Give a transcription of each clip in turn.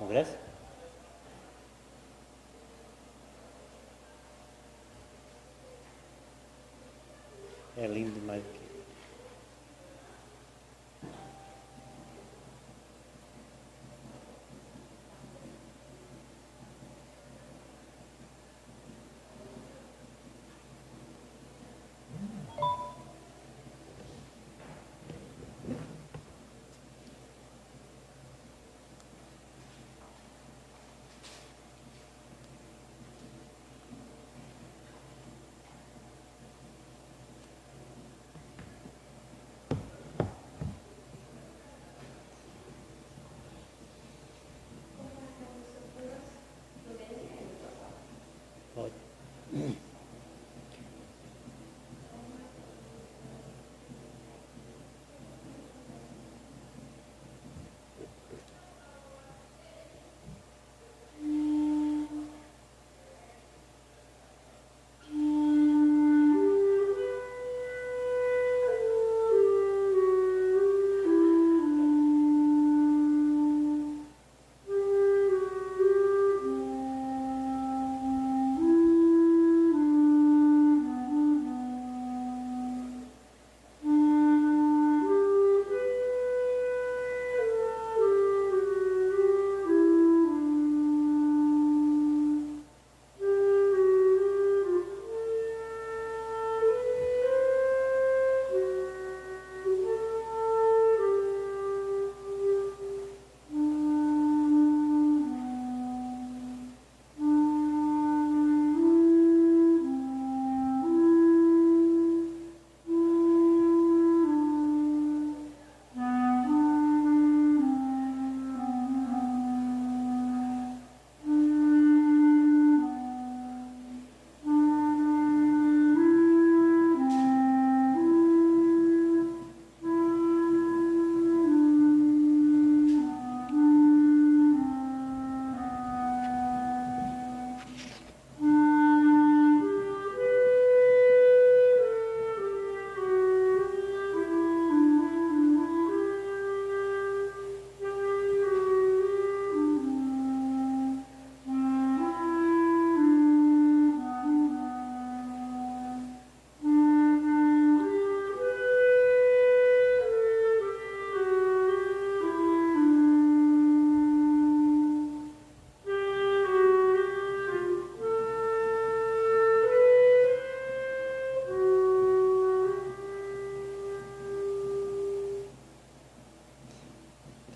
Congresso? É lindo demais aqui. Pode.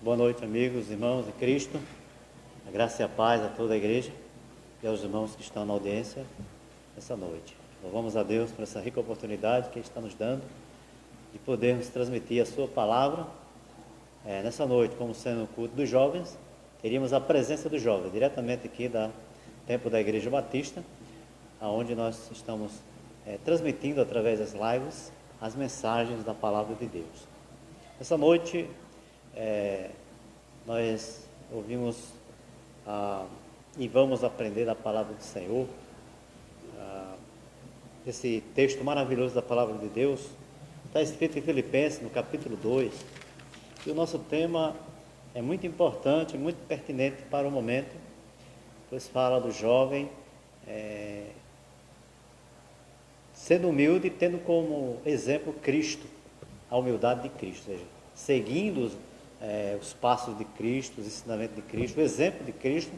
Boa noite, amigos, irmãos em Cristo. A graça e a paz a toda a igreja e aos irmãos que estão na audiência essa noite. Louvamos a Deus por essa rica oportunidade que Ele está nos dando de podermos transmitir a sua palavra. Nessa noite, como sendo o culto dos jovens, teríamos a presença dos jovens, diretamente aqui da Templo da Igreja Batista, onde nós estamos transmitindo através das lives as mensagens da palavra de Deus. Essa noite, nós ouvimos e vamos aprender da palavra do Senhor, esse texto maravilhoso da palavra de Deus, está escrito em Filipenses, no capítulo 2, e o nosso tema é muito importante, muito pertinente para o momento, pois fala do jovem sendo humilde, tendo como exemplo Cristo, a humildade de Cristo, ou seja, seguindo os passos de Cristo, os ensinamentos de Cristo, o exemplo de Cristo,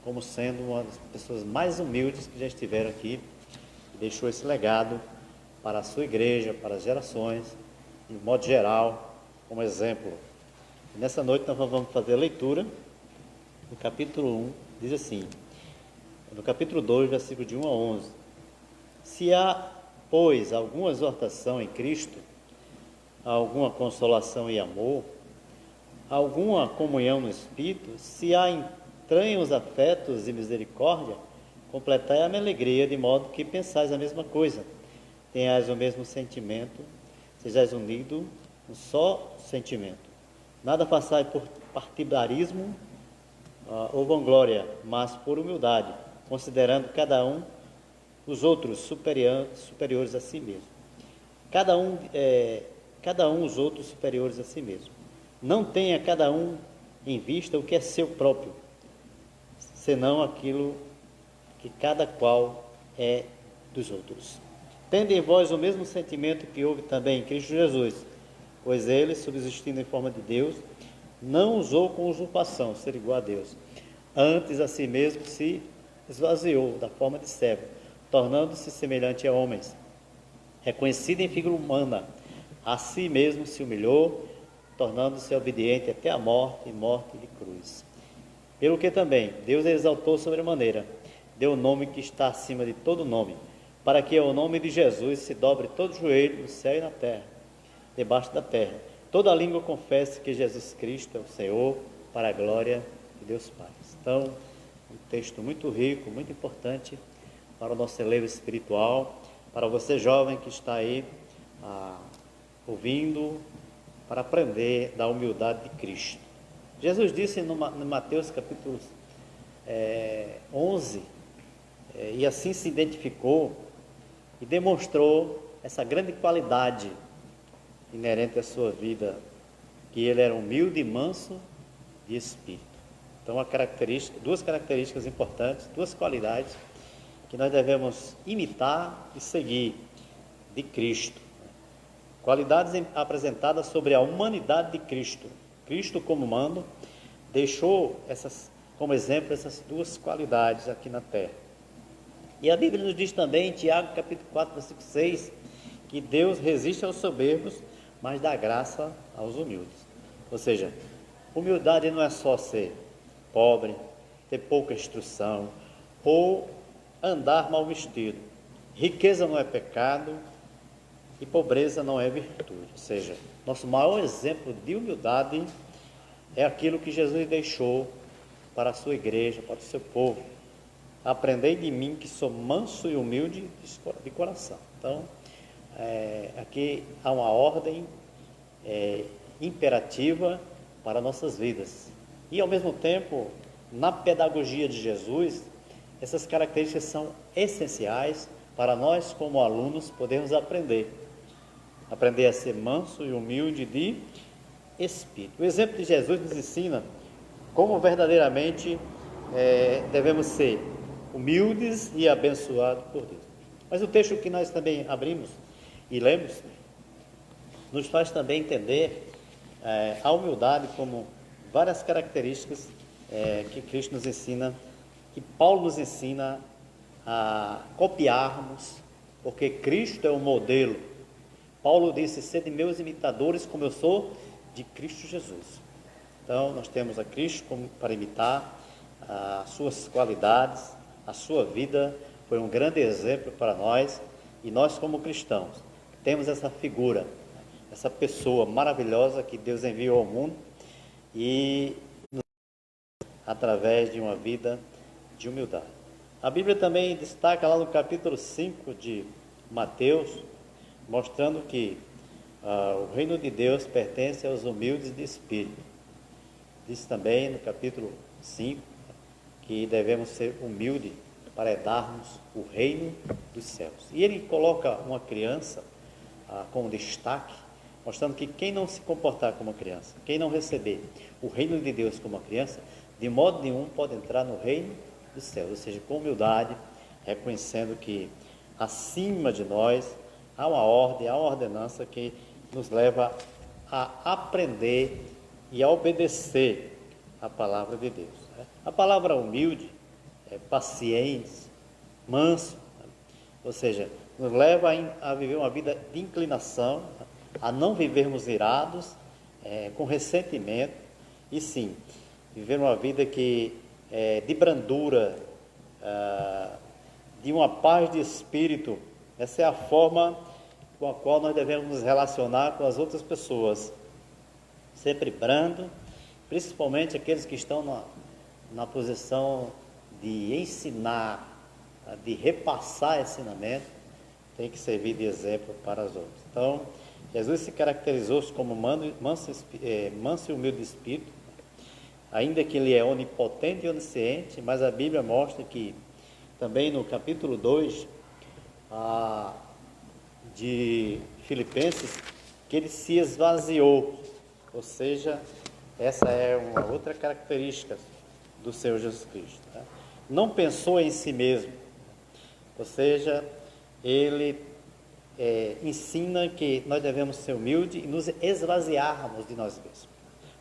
como sendo uma das pessoas mais humildes que já estiveram aqui, e deixou esse legado para a sua igreja, para as gerações, de modo geral, como exemplo. E nessa noite nós vamos fazer a leitura do capítulo 1, diz assim, no capítulo 2, versículo de 1 a 11, se há, pois, alguma exortação em Cristo, alguma consolação e amor, alguma comunhão no Espírito, se há entranhos afetos e misericórdia, completai a minha alegria, de modo que pensais a mesma coisa, tenhais o mesmo sentimento, sejais unidos um só sentimento. Nada façais por partidarismo ou vanglória, mas por humildade, considerando cada um os outros superiores a si mesmo. Cada um os outros superiores a si mesmo. Não tenha cada um em vista o que é seu próprio, senão aquilo que cada qual é dos outros. Tende em vós o mesmo sentimento que houve também em Cristo Jesus, pois ele, subsistindo em forma de Deus, não usou com usurpação ser igual a Deus. Antes a si mesmo se esvaziou da forma de servo, tornando-se semelhante a homens. Reconhecido em figura humana, a si mesmo se humilhou, tornando-se obediente até a morte e morte de cruz. Pelo que também Deus exaltou sobremaneira, deu o nome que está acima de todo nome, para que ao nome de Jesus se dobre todo joelho no céu e na terra, debaixo da terra. Toda língua confesse que Jesus Cristo é o Senhor, para a glória de Deus Pai. Então, um texto muito rico, muito importante para o nosso celeiro espiritual, para você jovem que está aí ouvindo, para aprender da humildade de Cristo. Jesus disse no Mateus capítulo 11, e assim se identificou e demonstrou essa grande qualidade inerente à sua vida, que ele era humilde e manso de espírito. Então, duas características importantes, duas qualidades que nós devemos imitar e seguir de Cristo. Qualidades apresentadas sobre a humanidade de Cristo. Cristo, como humano, deixou como exemplo essas duas qualidades aqui na terra. E a Bíblia nos diz também, em Tiago capítulo 4, versículo 6, que Deus resiste aos soberbos, mas dá graça aos humildes. Ou seja, humildade não é só ser pobre, ter pouca instrução ou andar mal vestido. Riqueza não é pecado e pobreza não é virtude. Ou seja, nosso maior exemplo de humildade é aquilo que Jesus deixou para a sua igreja, para o seu povo. Aprendei de mim que sou manso e humilde de coração. Então, aqui há uma ordem imperativa para nossas vidas. E, ao mesmo tempo, na pedagogia de Jesus, essas características são essenciais para nós, como alunos, podermos aprender. Aprender a ser manso e humilde de espírito. O exemplo de Jesus nos ensina como verdadeiramente devemos ser humildes e abençoados por Deus. Mas o texto que nós também abrimos e lemos nos faz também entender a humildade como várias características que Cristo nos ensina, que Paulo nos ensina a copiarmos, porque Cristo é o modelo. Paulo disse: sede meus imitadores como eu sou de Cristo Jesus. Então nós temos a Cristo para imitar as suas qualidades, a sua vida foi um grande exemplo para nós, e nós como cristãos temos essa figura, essa pessoa maravilhosa que Deus enviou ao mundo e através de uma vida de humildade. A Bíblia também destaca lá no capítulo 5 de Mateus, mostrando que o reino de Deus pertence aos humildes de espírito. Diz também no capítulo 5 que devemos ser humildes para herdarmos o reino dos céus. E ele coloca uma criança como destaque, mostrando que quem não se comportar como uma criança, quem não receber o reino de Deus como uma criança, de modo nenhum pode entrar no reino dos céus. Ou seja, com humildade, reconhecendo que acima de nós há uma ordem, há uma ordenança que nos leva a aprender e a obedecer a palavra de Deus. A palavra humilde é paciente, manso, ou seja, nos leva a viver uma vida de inclinação, a não vivermos irados, com ressentimento, e sim, viver uma vida de brandura, de uma paz de espírito. Essa é a forma com a qual nós devemos nos relacionar com as outras pessoas, sempre brando, principalmente aqueles que estão na posição de ensinar, de repassar ensinamento, tem que servir de exemplo para os outros. Então, Jesus se caracterizou como manso e humilde de espírito, ainda que ele é onipotente e onisciente, mas a Bíblia mostra que também no capítulo 2 de Filipenses, que ele se esvaziou, ou seja, essa é uma outra característica do Senhor Jesus Cristo. Tá? Não pensou em si mesmo, ou seja, ele ensina que nós devemos ser humildes e nos esvaziarmos de nós mesmos.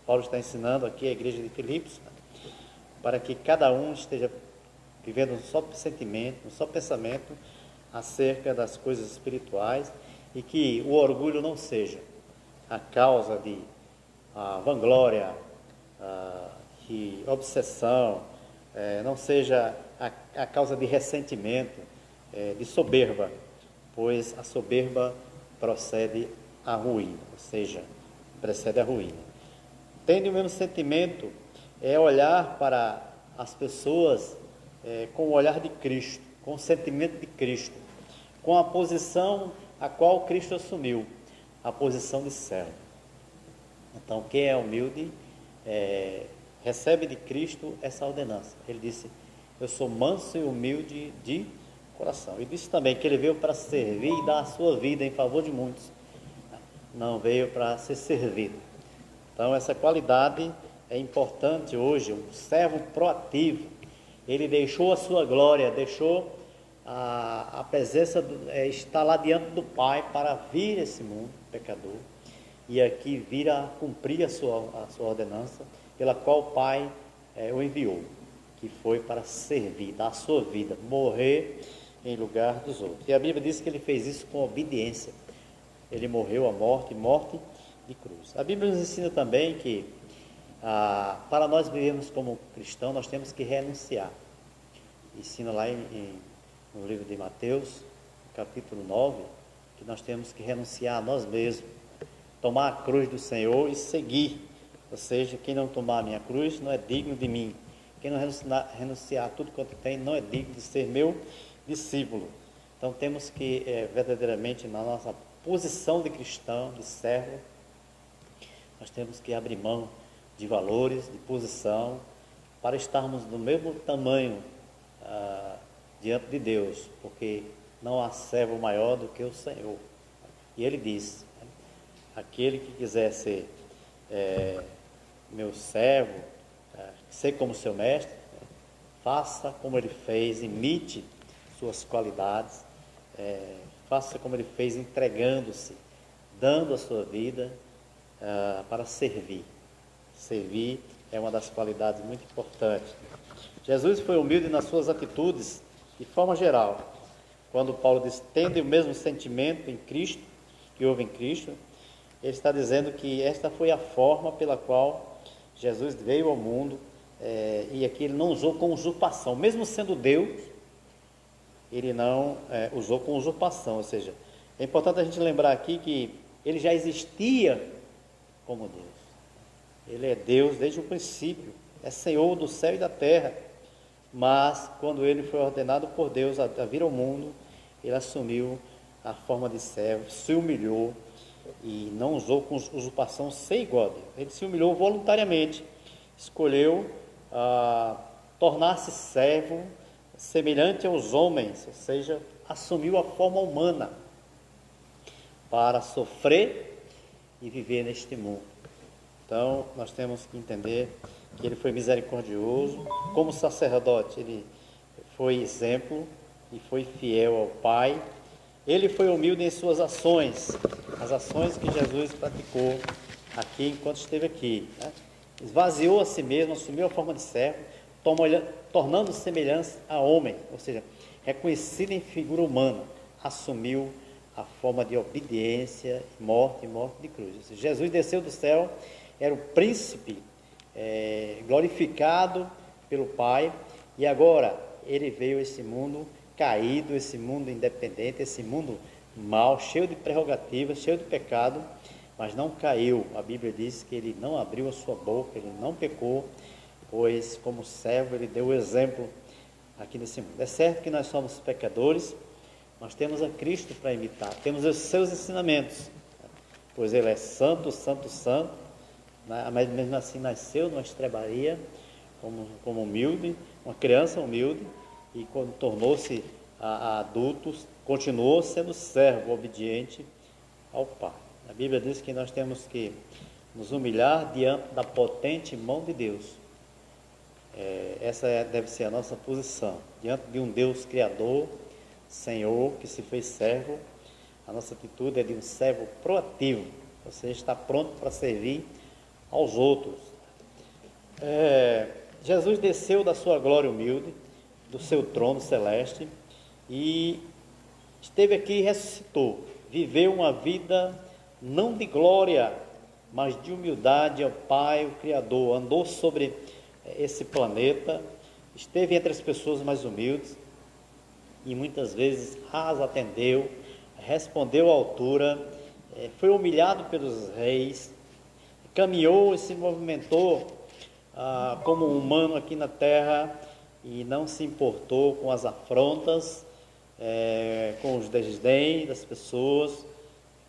Paulo está ensinando aqui a igreja de Filipos, né, para que cada um esteja vivendo um só sentimento, um só pensamento acerca das coisas espirituais e que o orgulho não seja a causa de vanglória, de obsessão, não seja a causa de ressentimento, de soberba, pois a soberba procede à ruína, ou seja, precede à ruína. Tendo o mesmo sentimento, é olhar para as pessoas com o olhar de Cristo, com o sentimento de Cristo, com a posição a qual Cristo assumiu, a posição de servo. Então, quem é humilde recebe de Cristo essa ordenança. Ele disse: eu sou manso e humilde de coração. E disse também que ele veio para servir e dar a sua vida em favor de muitos. Não veio para ser servido. Então, essa qualidade é importante hoje. Um servo proativo. Ele deixou a sua glória, deixou a presença, está lá diante do Pai para vir esse mundo pecador e aqui vir a cumprir a sua ordenança, pela qual o Pai o enviou, que foi para servir, dar a sua vida, morrer em lugar dos outros. E a Bíblia diz que ele fez isso com obediência. Ele morreu a morte de cruz. A Bíblia nos ensina também que para nós vivermos como cristãos, nós temos que renunciar. Ensina lá no livro de Mateus, capítulo 9, que nós temos que renunciar a nós mesmos, tomar a cruz do Senhor e seguir. Ou seja, quem não tomar a minha cruz não é digno de mim. Quem não renunciar a tudo quanto tem não é digno de ser meu discípulo. Então temos que verdadeiramente, na nossa posição de cristão, de servo, nós temos que abrir mão de valores, de posição, para estarmos do mesmo tamanho diante de Deus, porque não há servo maior do que o Senhor. E ele diz: aquele que quiser ser meu servo, ser como seu mestre, faça como ele fez, imite suas qualidades, faça como ele fez, entregando-se, dando a sua vida para servir. Servir é uma das qualidades muito importantes. Jesus foi humilde nas suas atitudes, de forma geral. Quando Paulo diz: tende o mesmo sentimento em Cristo, que houve em Cristo, ele está dizendo que esta foi a forma pela qual Jesus veio ao mundo, e aqui ele não usou com usurpação, mesmo sendo Deus, ele não usou com usurpação, ou seja, é importante a gente lembrar aqui que ele já existia como Deus. Ele é Deus desde o princípio, é Senhor do céu e da terra, mas quando ele foi ordenado por Deus a vir ao mundo, ele assumiu a forma de servo, se humilhou e não usou com usurpação ser igual a Deus. Ele se humilhou voluntariamente, escolheu tornar-se servo semelhante aos homens, ou seja, assumiu a forma humana para sofrer e viver neste mundo. Então, nós temos que entender que ele foi misericordioso. Como sacerdote, ele foi exemplo e foi fiel ao Pai. Ele foi humilde em suas ações, as ações que Jesus praticou aqui enquanto esteve aqui, né? Esvaziou a si mesmo, assumiu a forma de servo, tornando-se semelhante a homem, ou seja, reconhecido em figura humana, assumiu a forma de obediência, morte de cruz. Ou seja, Jesus desceu do céu, era o príncipe glorificado pelo Pai, e agora ele veio a esse mundo caído, esse mundo independente, esse mundo mau, cheio de prerrogativas, cheio de pecado, mas não caiu. A Bíblia diz que ele não abriu a sua boca, ele não pecou, pois como servo ele deu o exemplo aqui nesse mundo. É certo que nós somos pecadores, nós temos a Cristo para imitar, temos os seus ensinamentos, pois ele é santo, santo, santo, mas mesmo assim nasceu numa estrebaria, como humilde, uma criança humilde, e quando tornou-se adulto, continuou sendo servo, obediente ao Pai. A Bíblia diz que nós temos que nos humilhar diante da potente mão de Deus, Essa deve ser a nossa posição. Diante de um Deus Criador, Senhor, que se fez servo, a nossa atitude é de um servo proativo. Você está pronto para servir aos outros. Jesus desceu da sua glória humilde, do seu trono celeste, e esteve aqui e ressuscitou. Viveu uma vida não de glória, mas de humildade ao Pai, o Criador. Andou sobre esse planeta, esteve entre as pessoas mais humildes e muitas vezes as atendeu, respondeu à altura, foi humilhado pelos reis, caminhou e se movimentou como humano aqui na terra e não se importou com as afrontas, com os desdém das pessoas,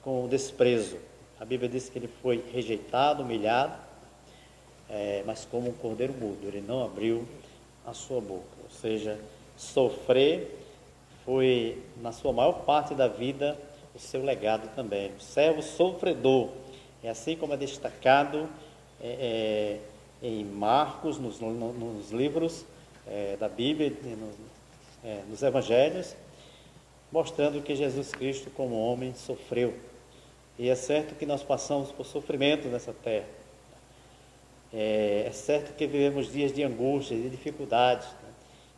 com o desprezo. A Bíblia diz que ele foi rejeitado, humilhado, mas como um cordeiro mudo, ele não abriu a sua boca. Ou seja, sofrer foi, na sua maior parte da vida, o seu legado também. O servo sofredor, é assim como é destacado em Marcos, nos livros da Bíblia, nos Evangelhos, mostrando que Jesus Cristo, como homem, sofreu. E é certo que nós passamos por sofrimento nessa terra. É certo que vivemos dias de angústia, de dificuldades, né?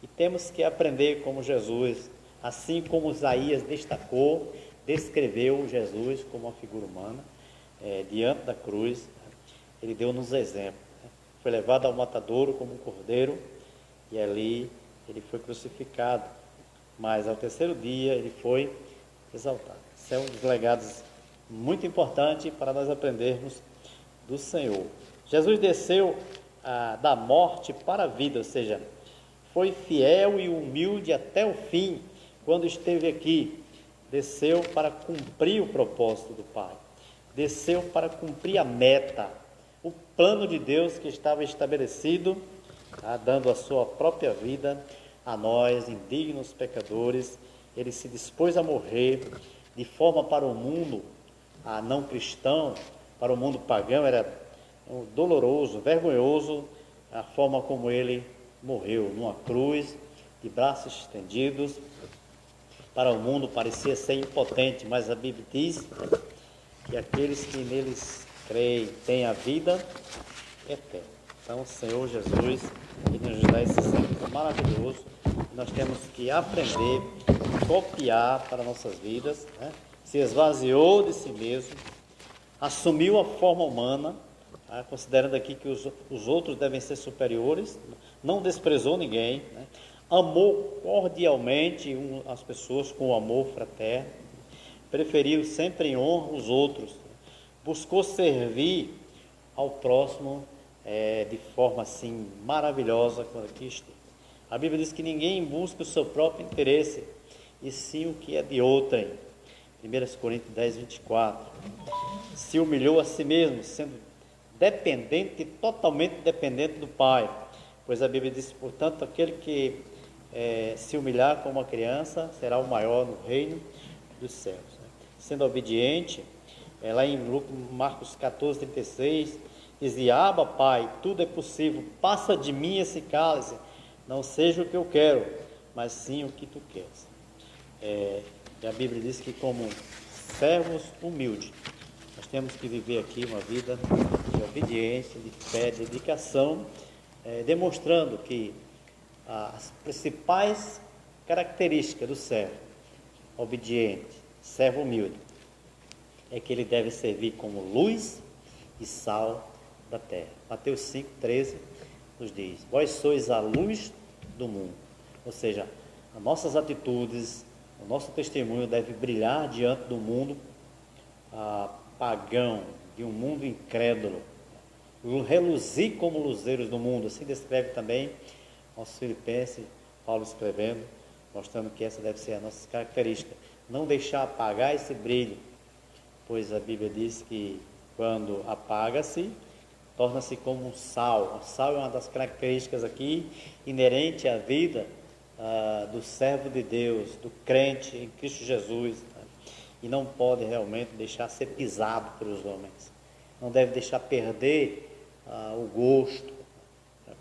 E temos que aprender como Jesus, assim como Isaías destacou, descreveu Jesus como uma figura humana, diante da cruz, né? Ele deu-nos exemplo, né? Foi levado ao matadouro como um cordeiro, e ali ele foi crucificado, mas ao terceiro dia ele foi exaltado. Esse é um dos legados muito importante para nós aprendermos do Senhor. Jesus desceu da morte para a vida, ou seja, foi fiel e humilde até o fim. Quando esteve aqui, desceu para cumprir o propósito do Pai, desceu para cumprir a meta, o plano de Deus que estava estabelecido, dando a sua própria vida a nós, indignos pecadores. Ele se dispôs a morrer de forma para o mundo não cristão, para o mundo pagão, era doloroso, vergonhoso a forma como ele morreu, numa cruz, de braços estendidos. Para o mundo parecia ser impotente, mas a Bíblia diz que aqueles que neles creem têm a vida eterna. Então, o Senhor Jesus, Ele nos dá esse exemplo maravilhoso, nós temos que aprender, copiar para nossas vidas, né? Se esvaziou de si mesmo, assumiu a forma humana, considerando aqui que os outros devem ser superiores, não desprezou ninguém, né? Amou cordialmente as pessoas com o amor fraterno, preferiu sempre em honra os outros, buscou servir ao próximo de forma assim maravilhosa quando aqui esteve. A Bíblia diz que ninguém busca o seu próprio interesse, e sim o que é de outrem. 1 Coríntios 10, 24. Se humilhou a si mesmo, sendo dependente, totalmente dependente do Pai. Pois a Bíblia diz, portanto, aquele que se humilhar como uma criança será o maior no reino dos céus. Sendo obediente, lá em Marcos 14, 36, dizia: Abba, Pai, tudo é possível, passa de mim esse cálice, não seja o que eu quero, mas sim o que tu queres. E a Bíblia diz que como servos humildes, nós temos que viver aqui uma vida de obediência, de fé, de dedicação, demonstrando que as principais características do servo obediente, servo humilde, é que ele deve servir como luz e sal da terra. Mateus 5,13 nos diz: vós sois a luz do mundo. Ou seja, as nossas atitudes, o nosso testemunho deve brilhar diante do mundo pagão, de um mundo incrédulo, reluzir como luzeiros do mundo. Assim descreve também aos Filipenses, Paulo escrevendo, mostrando que essa deve ser a nossa característica, não deixar apagar esse brilho, pois a Bíblia diz que quando apaga-se, torna-se como um sal. O sal é uma das características aqui inerente à vida do servo de Deus, do crente em Cristo Jesus, né? E não pode realmente deixar ser pisado pelos homens, não deve deixar perder o gosto.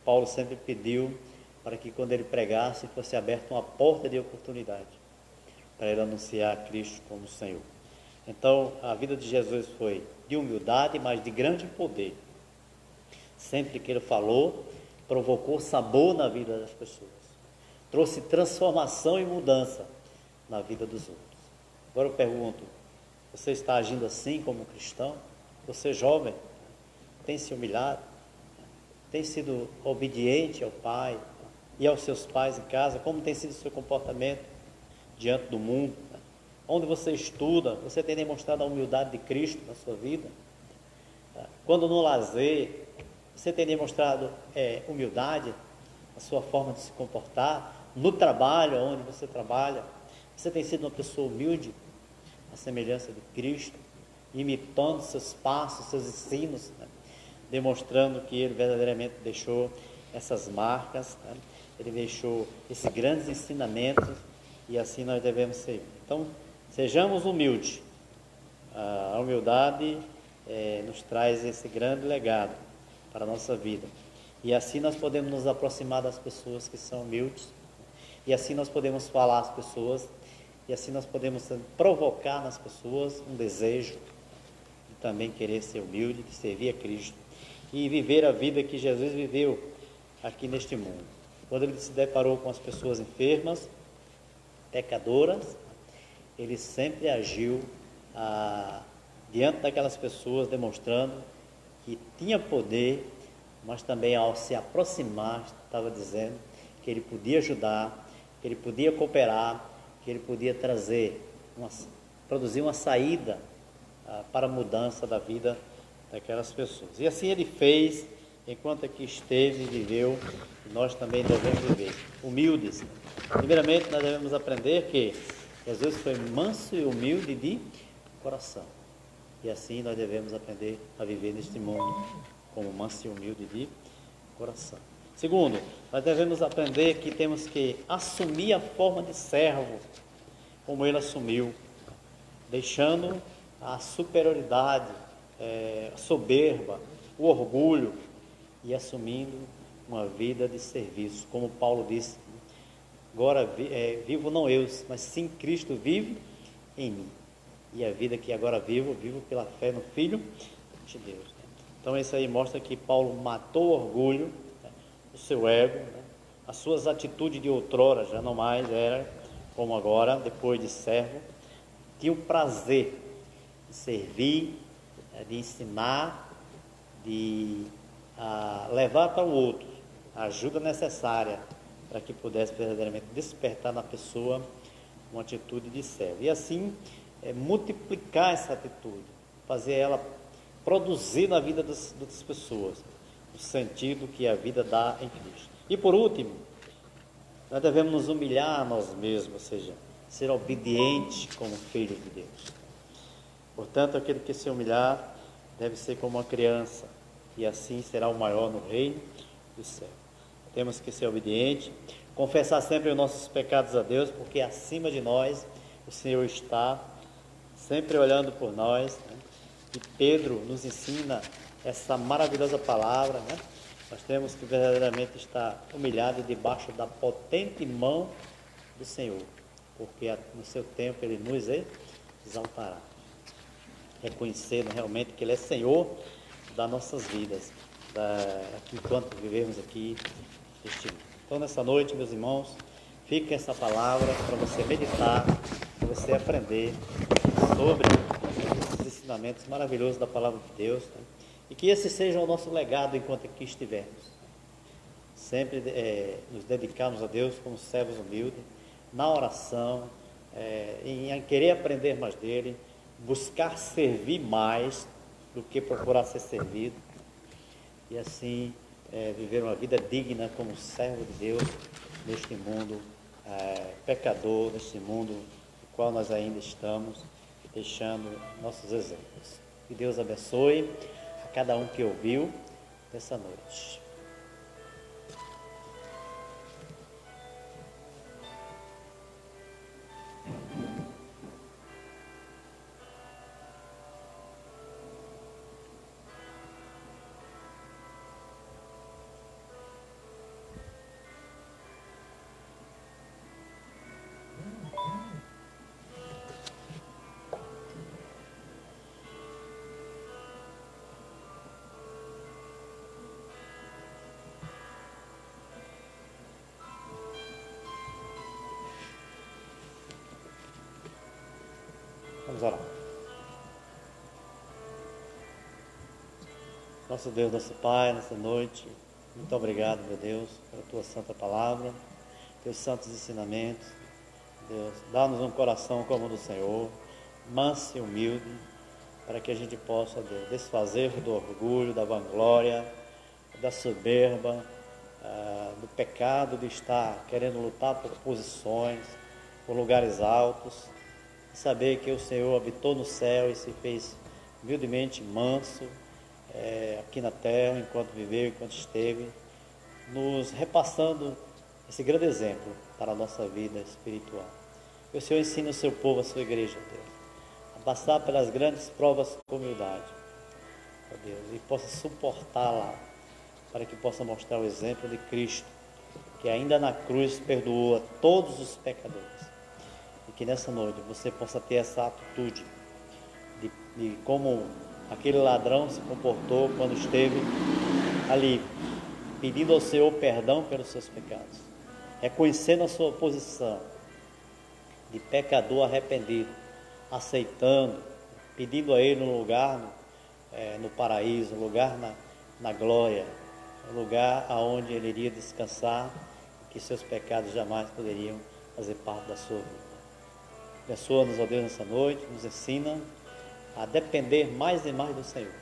Paulo sempre pediu para que quando ele pregasse fosse aberta uma porta de oportunidade para ele anunciar Cristo como Senhor. Então, a vida de Jesus foi de humildade, mas de grande poder. Sempre que ele falou, provocou sabor na vida das pessoas, trouxe transformação e mudança na vida dos outros. Agora eu pergunto, você está agindo assim como cristão? Você jovem, tem se humilhado? Tem sido obediente ao Pai e aos seus pais em casa? Como tem sido o seu comportamento diante do mundo? Onde você estuda, você tem demonstrado a humildade de Cristo na sua vida? Quando no lazer, você tem demonstrado humildade na sua forma de se comportar? No trabalho, onde você trabalha, você tem sido uma pessoa humilde, à semelhança de Cristo, imitando seus passos, seus ensinos, né? Demonstrando que Ele verdadeiramente deixou essas marcas, né? Ele deixou esses grandes ensinamentos e assim nós devemos ser. Então, sejamos humildes. A humildade nos traz esse grande legado para a nossa vida. E assim nós podemos nos aproximar das pessoas que são humildes. E assim nós podemos falar às pessoas. E assim nós podemos provocar nas pessoas um desejo de também querer ser humilde, de servir a Cristo e viver a vida que Jesus viveu aqui neste mundo. Quando ele se deparou com as pessoas enfermas, pecadoras, ele sempre agiu diante daquelas pessoas, demonstrando que tinha poder, mas também ao se aproximar, estava dizendo que ele podia ajudar, que ele podia cooperar, que ele podia produzir uma saída para a mudança da vida daquelas pessoas. E assim ele fez, enquanto aqui esteve e viveu, e nós também devemos viver humildes. Primeiramente, nós devemos aprender que Jesus foi manso e humilde de coração. E assim nós devemos aprender a viver neste mundo como manso e humilde de coração. Segundo, nós devemos aprender que temos que assumir a forma de servo, como ele assumiu, deixando a superioridade, a soberba, o orgulho e assumindo uma vida de serviço, como Paulo disse, agora vivo não eu, mas sim Cristo vive em mim. E a vida que agora vivo pela fé no Filho de Deus. Então isso aí mostra que Paulo matou o orgulho, o seu ego, as suas atitudes de outrora já não mais era como agora, depois de servo, tinha o prazer de servir, de ensinar, de levar para o outro a ajuda necessária para que pudesse verdadeiramente despertar na pessoa uma atitude de servo. E assim, multiplicar essa atitude, fazer ela produzir na vida das pessoas o sentido que a vida dá em Cristo. E por último, nós devemos nos humilhar a nós mesmos, ou seja, ser obediente como filhos de Deus. Portanto, aquele que se humilhar deve ser como uma criança, e assim será o maior no reino do céu. Temos que ser obedientes, confessar sempre os nossos pecados a Deus, porque acima de nós o Senhor está, sempre olhando por nós, né? E Pedro nos ensina essa maravilhosa palavra, né? Nós temos que verdadeiramente estar humilhados debaixo da potente mão do Senhor, porque no seu tempo Ele nos exaltará, reconhecendo realmente que Ele é Senhor das nossas vidas, enquanto vivemos aqui neste mundo. Então nessa noite, meus irmãos, fica essa palavra para você meditar, para você aprender sobre esses ensinamentos maravilhosos da palavra de Deus, né? E que esse seja o nosso legado enquanto aqui estivermos. Sempre nos dedicarmos a Deus como servos humildes, na oração, em querer aprender mais dele, buscar servir mais do que procurar ser servido, e assim viver uma vida digna como servo de Deus neste mundo pecador, neste mundo no qual nós ainda estamos, deixando nossos exemplos. Que Deus abençoe a cada um que ouviu nessa noite. Vamos orar. Nosso Deus, nosso Pai, nessa noite, muito obrigado, meu Deus, pela Tua santa palavra, Teus santos ensinamentos. Deus, dá-nos um coração como o do Senhor, manso e humilde, para que a gente possa, Deus, desfazer do orgulho, da vanglória, da soberba, do pecado de estar querendo lutar por posições, por lugares altos, saber que o Senhor habitou no céu e se fez humildemente manso aqui na terra, enquanto viveu, enquanto esteve, nos repassando esse grande exemplo para a nossa vida espiritual. Que o Senhor ensine o seu povo, a sua igreja, Deus, a passar pelas grandes provas com humildade, ó Deus, e possa suportá-la, para que possa mostrar o exemplo de Cristo, que ainda na cruz perdoou a todos os pecadores. E que nessa noite você possa ter essa atitude de como aquele ladrão se comportou quando esteve ali, pedindo ao Senhor perdão pelos seus pecados, reconhecendo a sua posição de pecador arrependido, aceitando, pedindo a Ele um lugar no paraíso, um lugar na glória, um lugar aonde Ele iria descansar, que seus pecados jamais poderiam fazer parte da sua vida. Abençoa-nos, ó Deus, nessa noite, nos ensina a depender mais e mais do Senhor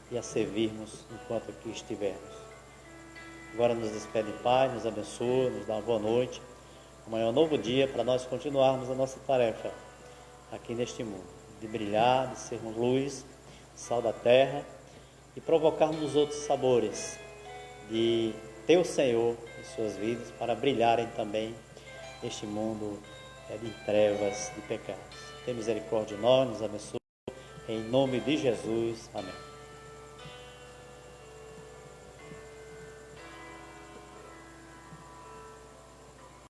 e a servirmos enquanto aqui estivermos. Agora nos despede em paz, nos abençoa, nos dá uma boa noite. Amanhã é um novo dia para nós continuarmos a nossa tarefa aqui neste mundo, de brilhar, de sermos luz, sal da terra e provocarmos os outros sabores de ter o Senhor em suas vidas para brilharem também neste mundo de trevas, de pecados. Tem misericórdia de nós, nos abençoe. Em nome de Jesus. Amém.